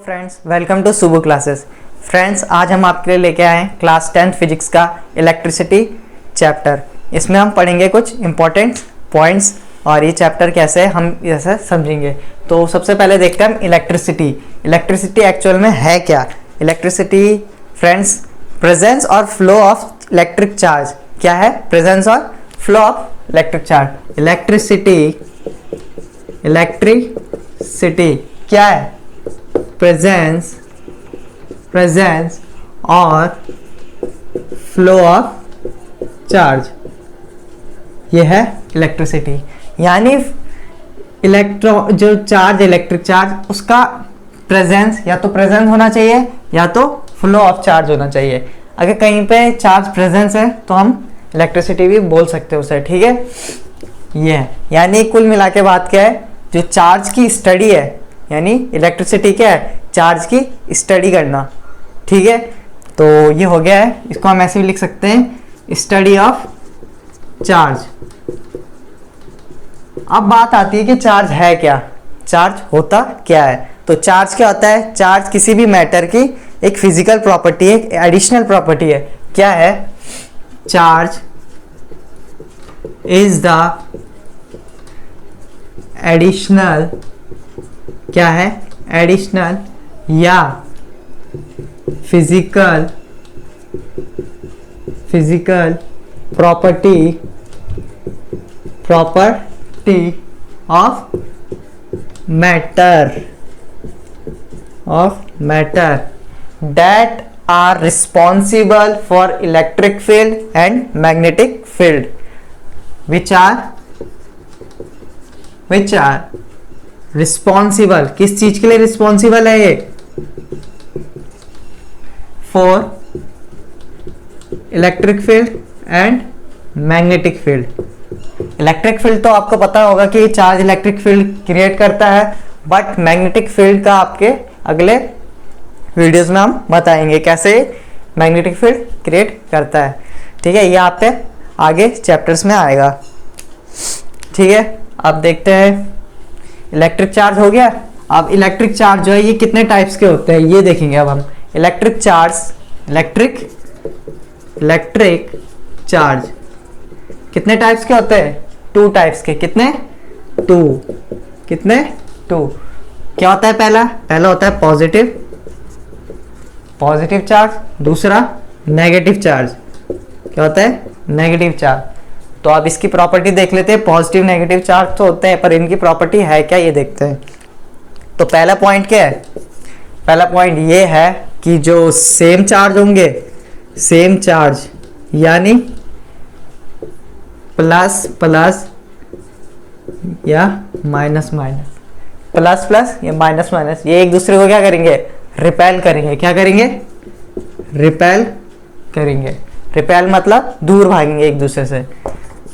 Friends, welcome to सुबह classes. Friends, आज हम आपके लिए लेके आए हैं क्लास 10th फिजिक्स का इलेक्ट्रिसिटी चैप्टर। इसमें हम पढ़ेंगे कुछ इंपॉर्टेंट पॉइंट्स और ये चैप्टर कैसे हम जैसे समझेंगे। तो सबसे पहले देखते हैं हम इलेक्ट्रिसिटी। इलेक्ट्रिसिटी एक्चुअल में है क्या? इलेक्ट्रिसिटी फ्रेंड्स, प्रेजेंस और फ्लो ऑफ इलेक्ट्रिक चार्ज। क्या है? प्रेजेंस और flow of electric charge. Electricity क्या है? प्रेजेंस और फ्लो ऑफ चार्ज, ये है इलेक्ट्रिसिटी। यानी जो चार्ज, इलेक्ट्रिक चार्ज, उसका प्रेजेंस या तो प्रेजेंस होना चाहिए या तो फ्लो ऑफ चार्ज होना चाहिए। अगर कहीं पे चार्ज प्रेजेंस है तो हम इलेक्ट्रिसिटी भी बोल सकते हैं उसे। ठीक है, ये है। यानी कुल मिला के बात क्या है, जो चार्ज की स्टडी है, यानी इलेक्ट्रिसिटी क्या है? चार्ज की स्टडी करना। ठीक है, तो ये हो गया है। इसको हम ऐसे भी लिख सकते हैं, स्टडी ऑफ चार्ज। अब बात आती है कि चार्ज है क्या, चार्ज होता क्या है। तो चार्ज क्या होता है? चार्ज किसी भी मैटर की एक फिजिकल प्रॉपर्टी है, एक एडिशनल प्रॉपर्टी है। क्या है? चार्ज इज द एडिशनल, क्या है? एडिशनल या physical property of matter that are responsible for electric field and magnetic field, which are responsible, किस चीज के लिए रिस्पॉन्सिबल है ये? For electric field and magnetic field. Electric field तो आपको पता होगा कि चार्ज इलेक्ट्रिक फील्ड क्रिएट करता है, बट मैग्नेटिक फील्ड का आपके अगले वीडियोस में हम बताएंगे कैसे मैग्नेटिक फील्ड क्रिएट करता है। ठीक है, ये आप पे आगे चैप्टर्स में आएगा। ठीक है, अब देखते हैं। इलेक्ट्रिक चार्ज हो गया। अब इलेक्ट्रिक चार्ज जो है ये कितने टाइप्स के होते हैं ये देखेंगे अब हम। इलेक्ट्रिक चार्ज कितने टाइप्स के होते हैं? 2 टाइप्स के। कितने? 2। क्या होता है? पहला होता है पॉजिटिव चार्ज, दूसरा नेगेटिव चार्ज। क्या होता है? Negative charge. तो अब इसकी प्रॉपर्टी देख लेते हैं। पॉजिटिव नेगेटिव चार्ज तो होते हैं, पर इनकी प्रॉपर्टी है क्या ये देखते हैं। तो पहला पॉइंट क्या है? पहला पॉइंट ये है कि जो सेम चार्ज होंगे, सेम चार्ज यानी प्लस प्लस या माइनस माइनस, प्लस प्लस या माइनस माइनस, ये एक दूसरे को क्या करेंगे? रिपेल करेंगे। क्या करेंगे? रिपेल करेंगे। रिपेल मतलब दूर भागेंगे एक दूसरे से।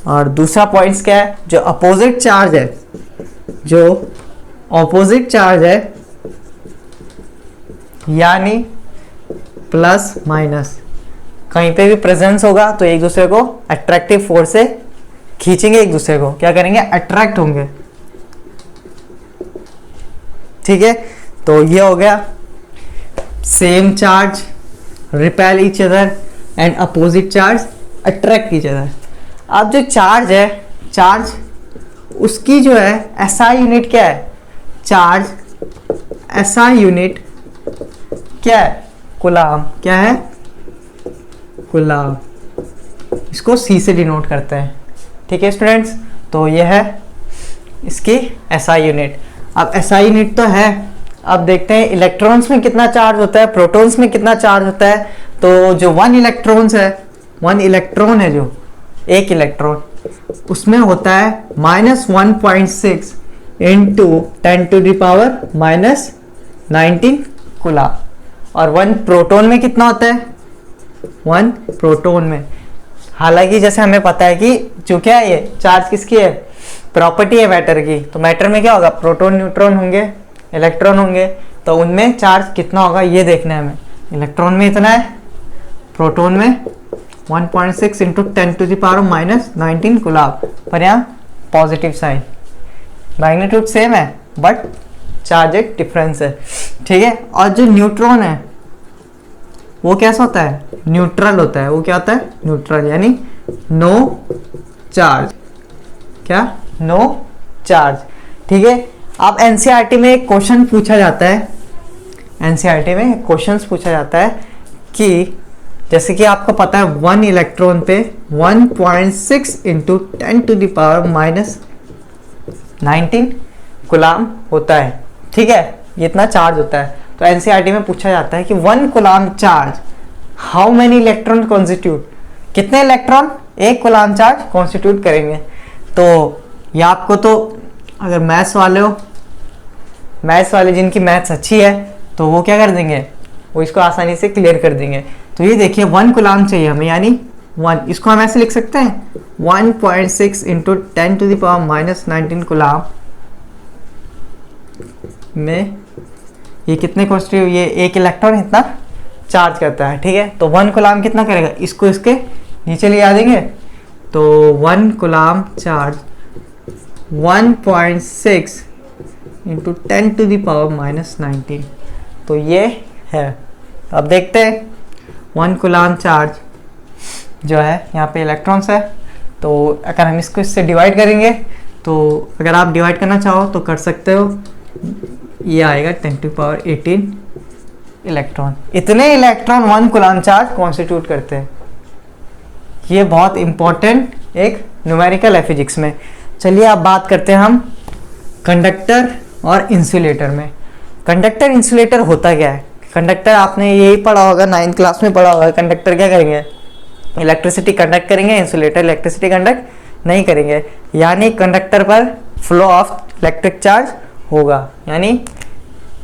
और दूसरा पॉइंट क्या है? जो अपोजिट चार्ज है, यानी प्लस माइनस, कहीं पे भी प्रेजेंस होगा तो एक दूसरे को अट्रैक्टिव फोर्स से खींचेंगे, एक दूसरे को क्या करेंगे? अट्रैक्ट होंगे। ठीक है, तो ये हो गया। Same charge repel each other and opposite charge attract each other. अब जो चार्ज है, चार्ज उसकी जो है एसआई यूनिट क्या है? चार्ज एसआई यूनिट क्या है? कूलम। क्या है? कूलम। इसको सी से डिनोट करते हैं। ठीक है स्टूडेंट्स, तो ये है इसकी एसआई यूनिट। अब एसआई यूनिट तो है। अब देखते हैं इलेक्ट्रॉन्स में कितना चार्ज होता है, प्रोटॉन्स में कितना चार्ज होता है। तो जो 1 इलेक्ट्रॉन है, जो एक इलेक्ट्रॉन, उसमें होता है -1.6 इंटू 10⁻⁻19 कूलम। और 1 प्रोटॉन में कितना होता है? 1 प्रोटॉन में, हालांकि जैसे हमें पता है कि जो क्या है, ये चार्ज किसकी है? प्रॉपर्टी है मैटर की। तो मैटर में क्या होगा? प्रोटॉन, न्यूट्रॉन होंगे, इलेक्ट्रॉन होंगे। तो उनमें चार्ज कितना होगा ये देखना है हमें। इलेक्ट्रॉन में इतना है, प्रोटॉन में 1.6 इंटू 10⁻⁻19 कूलम। पर यहाँ पॉजिटिव साइन, मैग्नीट्यूड सेम है बट चार्ज एक डिफरेंस है, ठीक है। और जो न्यूट्रॉन है वो कैसा होता है, न्यूट्रल होता है। वो क्या होता है, न्यूट्रल, यानी नो चार्ज। क्या, नो चार्ज, ठीक है। अब एनसीईआरटी में एक क्वेश्चन पूछा जाता है, एनसीईआरटी में क्वेश्चंस पूछा जाता है कि जैसे कि आपको पता है 1 इलेक्ट्रॉन पे 1.6 इंटू 10⁻⁻19 कूलाम होता है, ठीक है। ये इतना चार्ज होता है। तो एनसीईआरटी में पूछा जाता है कि 1 coulomb charge how many electron constitute, कितने इलेक्ट्रॉन 1 कूलाम चार्ज कॉन्स्टिट्यूट करेंगे। तो ये आपको तो अगर मैथ्स वाले हो, मैथ्स वाले जिनकी मैथ्स अच्छी है तो वो क्या कर देंगे, वो इसको आसानी से क्लियर कर देंगे। तो ये देखिए 1 कूलाम चाहिए हमें, यानी 1, इसको हम ऐसे लिख सकते हैं 1.6 इंटू 10⁻⁻19 कूलाम में ये कितने कॉन्स्टिट्यूट, ये 1 इलेक्ट्रॉन इतना चार्ज करता है, ठीक है। तो 1 कूलाम कितना करेगा, इसको इसके नीचे ले आ देंगे। तो 1 कूलाम चार्ज 1.6 इंटू 10⁻⁻19, तो ये है। अब देखते हैं 1 कूलाम चार्ज जो है, यहाँ पे इलेक्ट्रॉन्स है। तो अगर हम इसको इससे डिवाइड करेंगे, तो अगर आप डिवाइड करना चाहो तो कर सकते हो, ये आएगा 10⁻18 इलेक्ट्रॉन। इतने इलेक्ट्रॉन 1 कूलाम चार्ज कॉन्स्टिट्यूट करते हैं। ये बहुत इंपॉर्टेंट एक न्यूमेरिकल है फिजिक्स में। चलिए अब बात करते हैं हम कंडक्टर और इंसुलेटर में। कंडक्टर इंसुलेटर होता क्या है, कंडक्टर आपने यही पढ़ा होगा, 9th क्लास में पढ़ा होगा। कंडक्टर क्या करेंगे, इलेक्ट्रिसिटी कंडक्ट करेंगे, इंसुलेटर इलेक्ट्रिसिटी कंडक्ट नहीं करेंगे। यानी कंडक्टर पर फ्लो ऑफ इलेक्ट्रिक चार्ज होगा। यानी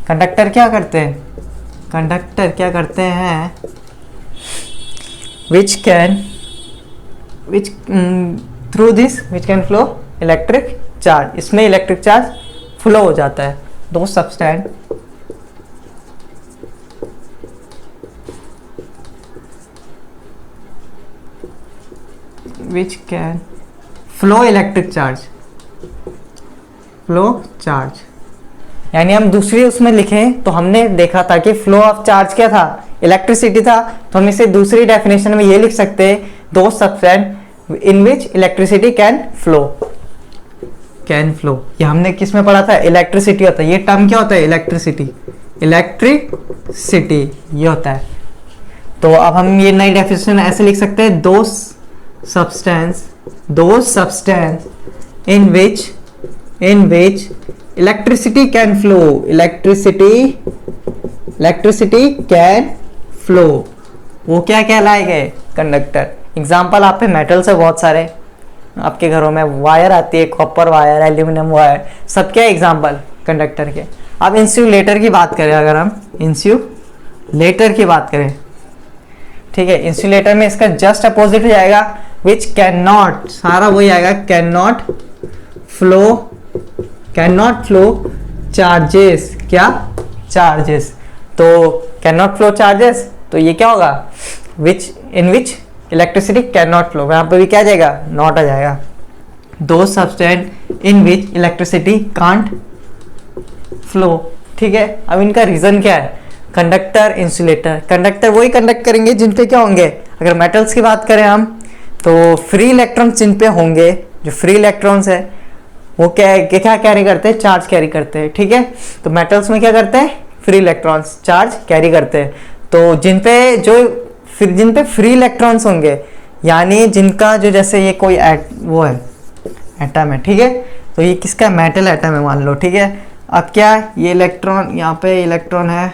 कंडक्टर क्या करते हैं, कंडक्टर क्या करते हैं, which through this which can flow electric charge, इसमें इलेक्ट्रिक चार्ज फ्लो हो जाता है। दो substance which can flow electric charge, flow charge, यानी हम दूसरी उसमें लिखें तो हमने देखा था कि फ्लो ऑफ चार्ज क्या था, इलेक्ट्रिसिटी था। तो हम इसे दूसरी डेफिनेशन में ये लिख सकते हैं, दो substance in which electricity can flow, can flow. ये हमने किस में पढ़ा था, इलेक्ट्रिसिटी होता है। ये टर्म क्या होता है, इलेक्ट्रिसिटी, इलेक्ट्रिसिटी ये होता है। तो अब हम ये नई डेफिनेशन ऐसे लिख सकते हैं, दो substance in which electricity can flow, electricity can flow, वो क्या कहलाएंगे, कंडक्टर। एग्जाम्पल आप पे मेटल से बहुत सारे आपके घरों में वायर आती है, कॉपर वायर, एल्यूमिनियम वायर, सब क्या एग्जाम्पल कंडक्टर के। अब इंसुलेटर की बात करें, अगर हम इंसुलेटर की बात करें, ठीक है, इंसुलेटर में इसका जस्ट अपोजिट हो जाएगा, विच कैन नॉट, सारा वही आएगा, कैन नॉट फ्लो चार्जेस, क्या चार्जेस। तो कैन नॉट फ्लो चार्जेस, तो ये क्या होगा, in which electricity can not flow, वहां पर भी क्या आ जाएगा, नॉट आ जाएगा। दो substance in which electricity can't flow, ठीक है। अब इनका रीजन क्या है, कंडक्टर इंसुलेटर। कंडक्टर वही कंडक्ट करेंगे जिन पे क्या होंगे, अगर मेटल्स की बात करें हम, तो फ्री इलेक्ट्रॉन्स जिन पे होंगे, जो फ्री इलेक्ट्रॉन्स है वो क्या कैरी करते हैं, चार्ज कैरी करते हैं, ठीक है। तो मेटल्स में क्या करते हैं, फ्री इलेक्ट्रॉन्स चार्ज कैरी करते हैं। तो जिन पे फ्री इलेक्ट्रॉन्स होंगे, यानी जिनका जो, जैसे ये कोई वो है एटम है, ठीक है, तो ये किसका मेटल एटम है मान लो, ठीक है। अब क्या, ये इलेक्ट्रॉन, यहाँ पे इलेक्ट्रॉन है,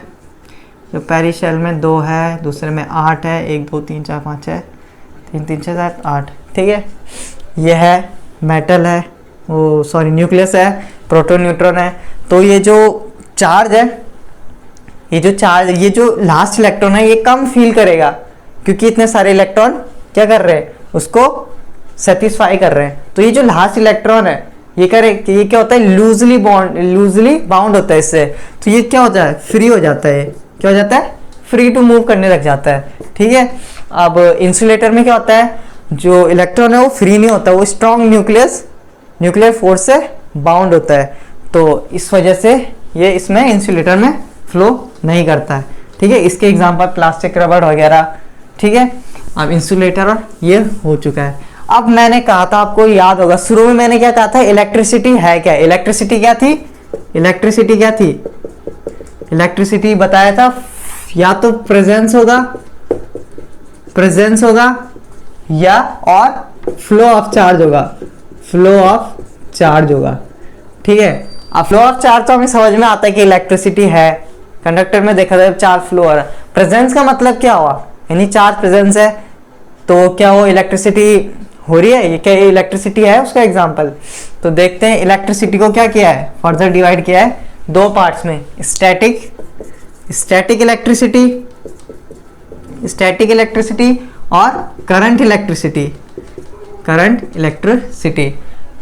जो पहली शेल में 2 है, दूसरे में 8 है, 1 2 3 4 5 6 3 3 6 7 8, ठीक है। ये है मेटल है, वो सॉरी न्यूक्लियस है, प्रोटॉन न्यूट्रॉन है। तो ये जो चार्ज है, ये जो लास्ट इलेक्ट्रॉन है, ये कम फील करेगा, क्योंकि इतने सारे इलेक्ट्रॉन क्या कर रहे हैं, उसको सेटिस्फाई कर रहे हैं। तो ये जो लास्ट इलेक्ट्रॉन है, ये क्या होता है, लूजली बाउंड होता है इससे। तो ये क्या होता है, फ्री हो जाता है, क्या हो जाता है, फ्री टू मूव करने लग जाता है, ठीक है। अब इंसुलेटर में क्या होता है, जो इलेक्ट्रॉन है वो फ्री नहीं होता, वो स्ट्रॉन्ग न्यूक्लियर फोर्स से बाउंड होता है। तो इस वजह से ये इसमें इंसुलेटर में फ्लो नहीं करता है, ठीक है। इसके एग्जांपल प्लास्टिक, रबड़ वगैरह, ठीक है। अब इंसुलेटर और ये हो चुका है। अब मैंने कहा था, आपको याद होगा शुरू में मैंने क्या कहा था, इलेक्ट्रिसिटी है क्या, इलेक्ट्रिसिटी क्या थी, इलेक्ट्रिसिटी क्या थी, इलेक्ट्रिसिटी बताया था या तो प्रेजेंस होगा, प्रेजेंस होगा या और फ्लो ऑफ चार्ज होगा, फ्लो ऑफ चार्ज होगा, ठीक है। अब फ्लो ऑफ चार्ज तो हमें समझ में आता है कि इलेक्ट्रिसिटी है, कंडक्टर में देखा जाए चार्ज फ्लो हो रहा है। प्रेजेंस का मतलब क्या हुआ, यानी चार्ज प्रेजेंस है तो क्या वो इलेक्ट्रिसिटी हो रही है, ये क्या इलेक्ट्रिसिटी है उसका एग्जांपल। तो देखते हैं इलेक्ट्रिसिटी को क्या किया है, फर्दर डिवाइड किया है दो पार्ट्स में, static, static electricity, static electricity और करंट इलेक्ट्रिसिटी, करंट इलेक्ट्रिसिटी,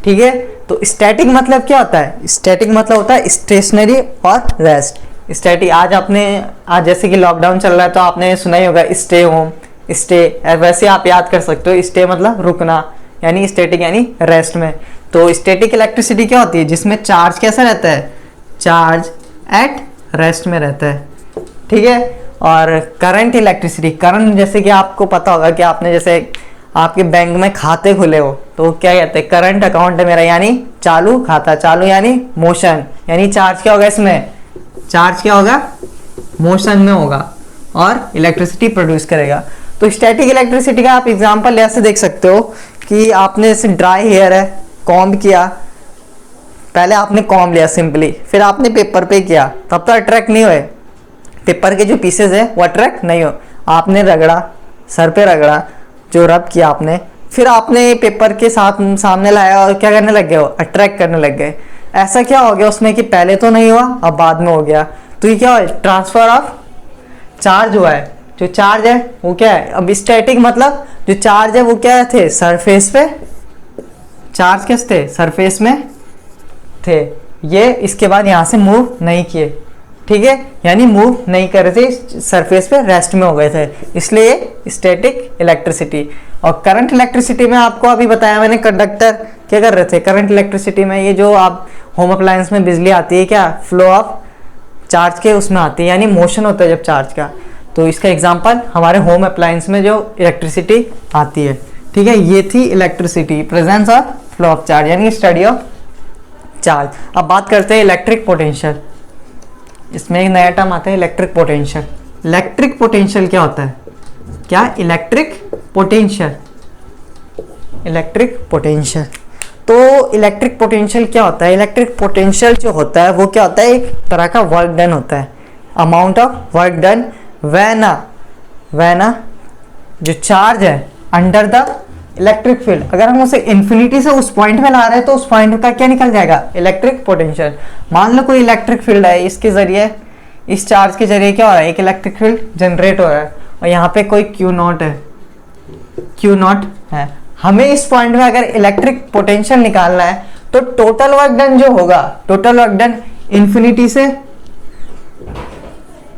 ठीक है। तो स्टैटिक मतलब क्या होता है, स्टैटिक मतलब होता है स्टेशनरी और रेस्ट। स्टैटिक आज जैसे कि लॉकडाउन चल रहा है तो आपने सुना ही होगा स्टे होम, स्टे, वैसे आप याद कर सकते हो, स्टे मतलब रुकना, यानी स्टैटिक यानी रेस्ट में। तो स्टैटिक इलेक्ट्रिसिटी क्या होती है, जिसमें चार्ज कैसा रहता है, चार्ज एट रेस्ट में रहता है, ठीक है। और करंट इलेक्ट्रिसिटी, करंट जैसे कि आपको पता होगा कि आपने जैसे आपके बैंक में खाते खुले हो तो क्या कहते हैं, करंट अकाउंट है मेरा, यानी चालू खाता, चालू यानी मोशन, यानी चार्ज क्या होगा इसमें, चार्ज क्या होगा, मोशन में होगा और इलेक्ट्रिसिटी प्रोड्यूस करेगा। तो स्टैटिक इलेक्ट्रिसिटी का आप एग्जांपल ऐसे देख सकते हो कि आपने जैसे ड्राई हेयर है, कॉम्ब किया, पहले आपने कॉम्ब लिया सिंपली, फिर आपने पेपर पे किया, तब तो अट्रैक्ट नहीं हुए, पेपर के जो पीसेज है वो अट्रैक्ट नहीं हो, आपने रगड़ा, सर पे रगड़ा, जो रब किया आपने, फिर आपने पेपर के साथ सामने लाया और क्या करने लग गए, अट्रैक्ट करने लग गए। ऐसा क्या हो गया उसमें कि पहले तो नहीं हुआ, अब बाद में हो गया। तो ये क्या है, ट्रांसफर ऑफ चार्ज हुआ है। जो चार्ज है वो क्या है, अब स्टैटिक मतलब जो चार्ज है वो क्या थे, सरफेस पे, चार्ज किस थे, सरफेस में थे, ये इसके बाद यहाँ से मूव नहीं किए, ठीक है, यानी मूव नहीं कर रहे थे, सरफेस पे रेस्ट में हो गए थे, इसलिए स्टैटिक इलेक्ट्रिसिटी। और करंट इलेक्ट्रिसिटी में आपको अभी बताया मैंने, कंडक्टर क्या कर रहे थे, करंट इलेक्ट्रिसिटी में ये जो आप होम अप्लायंस में बिजली आती है, क्या फ्लो ऑफ चार्ज के उसमें आती है, यानी मोशन होता है जब चार्ज का। तो इसका एग्जांपल हमारे होम अप्लायंस में जो इलेक्ट्रिसिटी आती है, ठीक है। ये थी इलेक्ट्रिसिटी, प्रेजेंस और फ्लो ऑफ चार्ज, यानी स्टडी ऑफ चार्ज। अब बात करते हैं इलेक्ट्रिक पोटेंशियल। इसमें एक नया टर्म आता है इलेक्ट्रिक पोटेंशियल। इलेक्ट्रिक पोटेंशियल क्या होता है, क्या, इलेक्ट्रिक पोटेंशियल, इलेक्ट्रिक पोटेंशियल। तो इलेक्ट्रिक पोटेंशियल क्या होता है, इलेक्ट्रिक पोटेंशियल जो होता है वो क्या होता है, एक तरह का वर्क डन होता है, amount of work done when जो चार्ज है अंडर द इलेक्ट्रिक फील्ड, अगर हम उसे इन्फिनिटी से उस पॉइंट में ला रहे हैं तो उस पॉइंट का क्या निकल जाएगा, इलेक्ट्रिक पोटेंशियल। मान लो कोई इलेक्ट्रिक फील्ड है, इसके जरिए, इस चार्ज के जरिए क्या हो रहा है, एक इलेक्ट्रिक फील्ड जनरेट हो रहा है, और यहाँ पे कोई Q नॉट है, Q नॉट है। हमें इस पॉइंट में अगर इलेक्ट्रिक पोटेंशियल निकालना है तो टोटल वर्क डन जो होगा, टोटल वर्क डन इन्फिनिटी से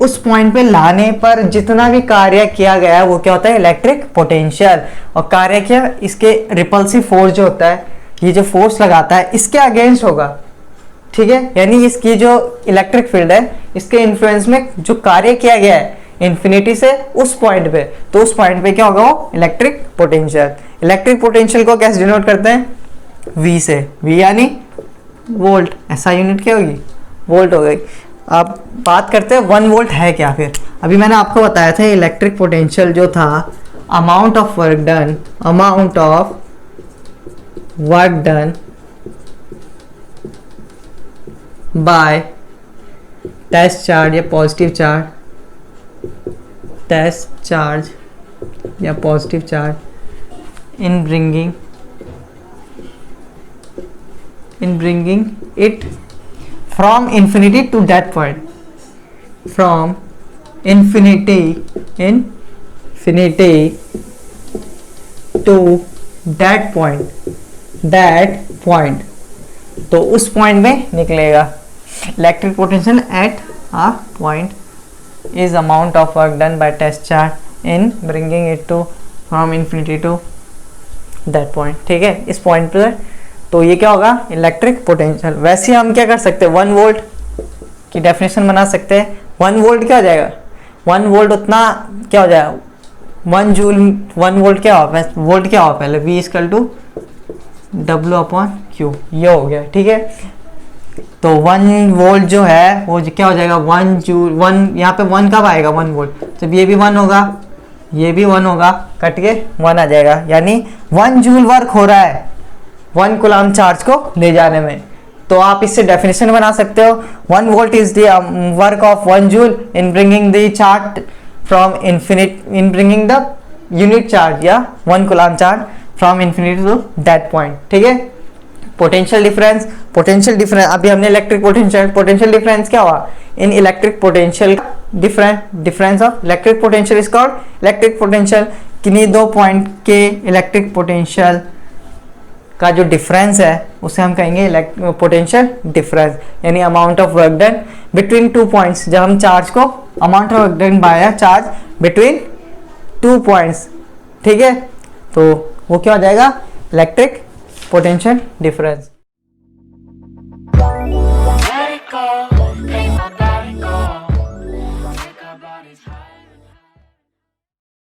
उस पॉइंट पे लाने पर जितना भी कार्य किया गया है वो क्या होता है, इलेक्ट्रिक पोटेंशियल। और कार्य क्या, इसके रिपल्सिव फोर्स जो होता है, ये जो फोर्स लगाता है इसके अगेंस्ट होगा, ठीक है, यानी इसकी जो इलेक्ट्रिक फील्ड है इसके इन्फ्लुएंस में जो कार्य किया गया है इन्फिनिटी से उस पॉइंट पे, तो उस पॉइंट पे क्या होगा, वो इलेक्ट्रिक पोटेंशियल। इलेक्ट्रिक पोटेंशियल को कैसे डिनोट करते हैं, V से, V यानी वोल्ट, ऐसा यूनिट क्या होगी, वोल्ट हो गई। अब बात करते हैं 1 वोल्ट है क्या। फिर अभी मैंने आपको बताया था इलेक्ट्रिक पोटेंशियल जो था, amount of work done, amount of work done by test charge या पॉजिटिव चार्ज, टेस्ट चार्ज या positive charge in bringing it from infinity to that point, from infinity to that point, तो उस point में निकलेगा। Electric potential at a point is amount of work done by test charge in bringing it to from infinity to that point, ठीक है, इस point पर। तो ये क्या होगा, इलेक्ट्रिक पोटेंशियल। वैसे हम क्या कर सकते हैं, 1 वोल्ट की डेफिनेशन बना सकते हैं। 1 वोल्ट क्या हो जाएगा, 1 वोल्ट उतना क्या हो जाएगा, 1 जूल 1 वोल्ट क्या हुआ, वोल्ट क्या हुआ पहले, V इक्वल टू W/Q, ये हो गया। ठीक है, तो 1 वोल्ट जो है वो क्या हो जाएगा, 1 जूल, 1 यहाँ पे 1 कब आएगा, 1 वोल्ट, जब ये भी 1 होगा, ये भी 1 होगा, कट के 1 आ जाएगा, यानी 1 जूल वर्क हो रहा है 1 कूलम्ब चार्ज को ले जाने में। तो आप इससे डेफिनेशन बना सकते हो, 1 volt is the work of 1 joule in bringing the charge from infinite, in bringing the unit charge या 1 coulomb charge from infinity to that point. ठीक है, पोटेंशियल डिफरेंस, पोटेंशियल डिफरेंस अभी हमने इलेक्ट्रिक पोटेंशियल, पोटेंशियल डिफरेंस क्या हुआ, इन electric potential difference of electric potential is called electric potential. किन्हीं दो point के इलेक्ट्रिक पोटेंशियल का जो डिफरेंस है उसे हम कहेंगे पोटेंशियल डिफरेंस, यानी amount of work done between 2 points. जब हम चार्ज को amount of work done by charge between 2 points, ठीक है, तो वो क्या हो जाएगा, इलेक्ट्रिक पोटेंशियल डिफरेंस।